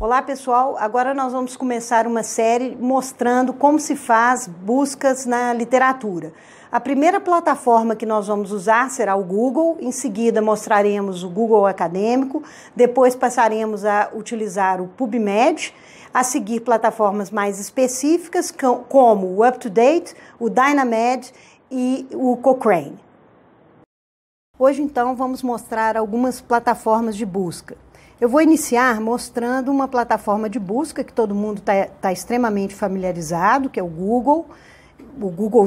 Olá pessoal, agora nós vamos começar uma série mostrando como se faz buscas na literatura. A primeira plataforma que nós vamos usar será o Google, em seguida mostraremos o Google Acadêmico, depois passaremos a utilizar o PubMed, a seguir plataformas mais específicas como o UpToDate, o Dynamed e o Cochrane. Hoje então vamos mostrar algumas plataformas de busca. Eu vou iniciar mostrando uma plataforma de busca que todo mundo está extremamente familiarizado, que é o Google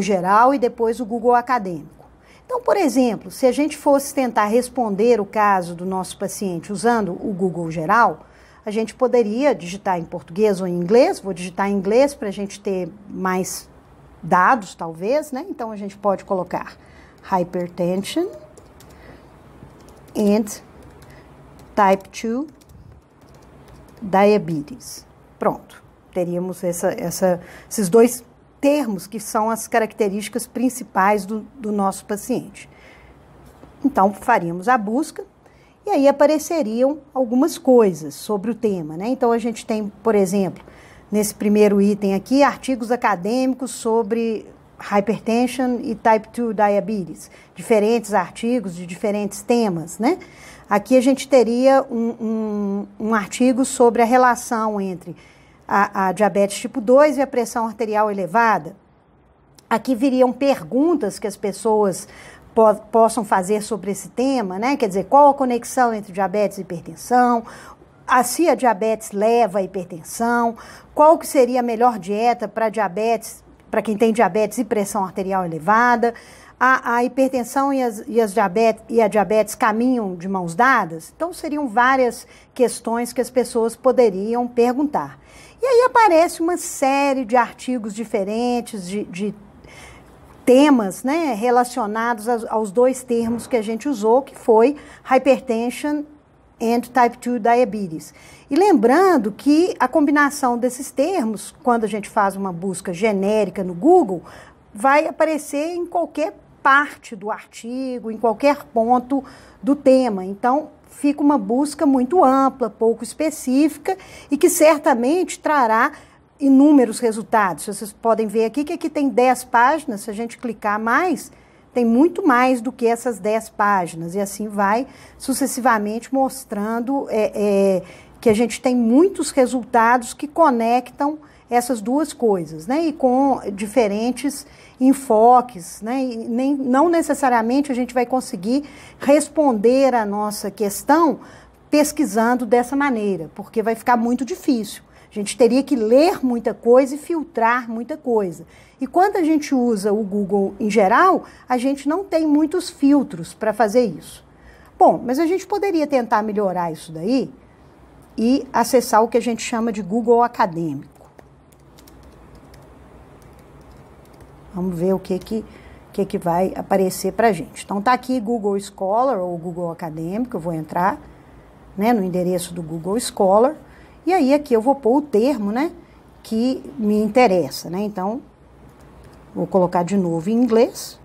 geral e depois o Google Acadêmico. Então, por exemplo, se a gente fosse tentar responder o caso do nosso paciente usando o Google geral, a gente poderia digitar em português ou em inglês. Vou digitar em inglês para a gente ter mais dados, talvez, né? Então, a gente pode colocar hypertension and Type 2 Diabetes. Pronto, teríamos esses dois termos que são as características principais do nosso paciente. Então, faríamos a busca e aí apareceriam algumas coisas sobre o tema, né? Então, a gente tem, por exemplo, nesse primeiro item aqui, artigos acadêmicos sobre hypertension e Type 2 Diabetes. Diferentes artigos de diferentes temas, né? Aqui a gente teria um artigo sobre a relação entre a diabetes tipo 2 e a pressão arterial elevada. Aqui viriam perguntas que as pessoas possam fazer sobre esse tema, né? Quer dizer, qual a conexão entre diabetes e hipertensão? Se a diabetes leva à hipertensão? Qual que seria a melhor dieta para diabetes, para quem tem diabetes e pressão arterial elevada? A hipertensão e a diabetes caminham de mãos dadas? Então, seriam várias questões que as pessoas poderiam perguntar. E aí aparece uma série de artigos diferentes, de temas, né, relacionados aos dois termos que a gente usou, que foi hypertension and Type 2 Diabetes. E lembrando que a combinação desses termos, quando a gente faz uma busca genérica no Google, vai aparecer em qualquer parte do artigo, em qualquer ponto do tema. Então, fica uma busca muito ampla, pouco específica e que certamente trará inúmeros resultados. Vocês podem ver aqui que aqui tem 10 páginas, se a gente clicar mais, tem muito mais do que essas 10 páginas e assim vai sucessivamente mostrando que a gente tem muitos resultados que conectam essas duas coisas, né? E com diferentes enfoques, né? E não necessariamente a gente vai conseguir responder a nossa questão pesquisando dessa maneira, porque vai ficar muito difícil. A gente teria que ler muita coisa e filtrar muita coisa. E quando a gente usa o Google em geral, a gente não tem muitos filtros para fazer isso. Bom, mas a gente poderia tentar melhorar isso daí e acessar o que a gente chama de Google Acadêmico. Vamos ver o que vai aparecer para a gente. Então, tá aqui Google Scholar ou Google Acadêmico. Eu vou entrar, né, no endereço do Google Scholar. E aí, aqui eu vou pôr o termo, né, que me interessa, né? Então, vou colocar de novo em inglês.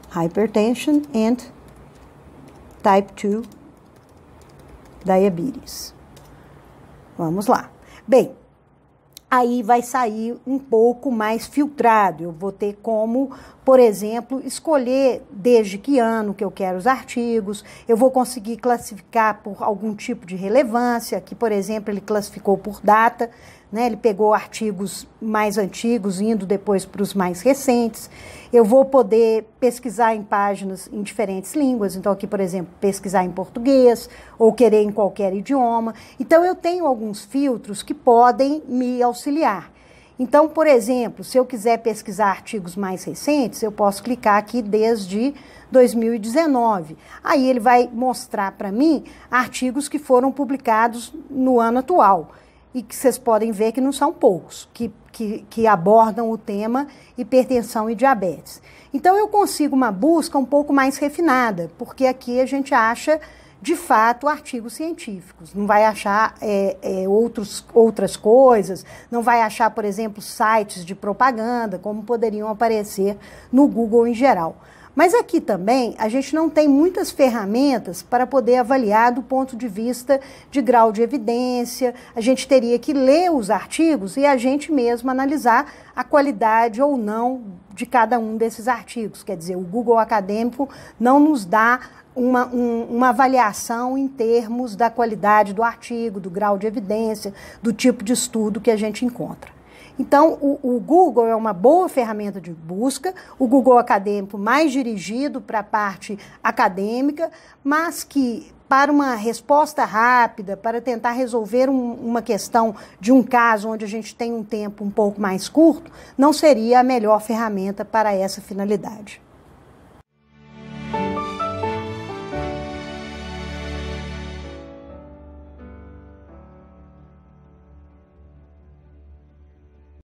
Hypertension and Type 2 Diabetes. Vamos lá. Bem, aí vai sair um pouco mais filtrado. Eu vou ter como, por exemplo, escolher desde que ano que eu quero os artigos. Eu vou conseguir classificar por algum tipo de relevância. Aqui, por exemplo, ele classificou por data, né? Ele pegou artigos mais antigos, indo depois para os mais recentes. Eu vou poder pesquisar em páginas em diferentes línguas. Então, aqui, por exemplo, pesquisar em português ou querer em qualquer idioma. Então, eu tenho alguns filtros que podem me auxiliar. Então, por exemplo, se eu quiser pesquisar artigos mais recentes, eu posso clicar aqui desde 2019. Aí ele vai mostrar para mim artigos que foram publicados no ano atual. E que vocês podem ver que não são poucos, que abordam o tema hipertensão e diabetes. Então, eu consigo uma busca um pouco mais refinada, porque aqui a gente acha, de fato, artigos científicos. Não vai achar outras coisas, não vai achar, por exemplo, sites de propaganda, como poderiam aparecer no Google em geral. Mas aqui também a gente não tem muitas ferramentas para poder avaliar do ponto de vista de grau de evidência. A gente teria que ler os artigos e a gente mesmo analisar a qualidade ou não de cada um desses artigos. Quer dizer, o Google Acadêmico não nos dá uma avaliação em termos da qualidade do artigo, do grau de evidência, do tipo de estudo que a gente encontra. Então, o Google é uma boa ferramenta de busca, o Google Acadêmico mais dirigido para a parte acadêmica, mas que para uma resposta rápida, para tentar resolver uma questão de um caso onde a gente tem um tempo um pouco mais curto, não seria a melhor ferramenta para essa finalidade.